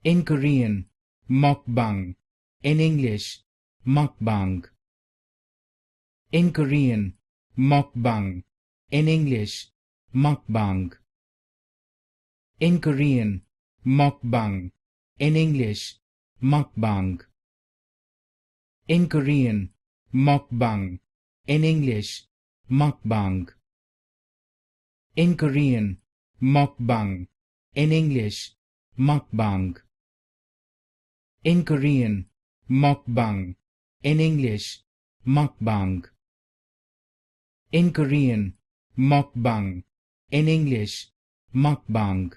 In Korean, mukbang. In English, mukbang. In Korean, mukbang. In English, mukbang. In Korean, mukbang. In English, mukbang. In Korean, mukbang. In English, mukbang. In Korean, mukbang. In English, mukbang. In Korean, mukbang. In English, mukbang. In Korean, mukbang. In English, mukbang.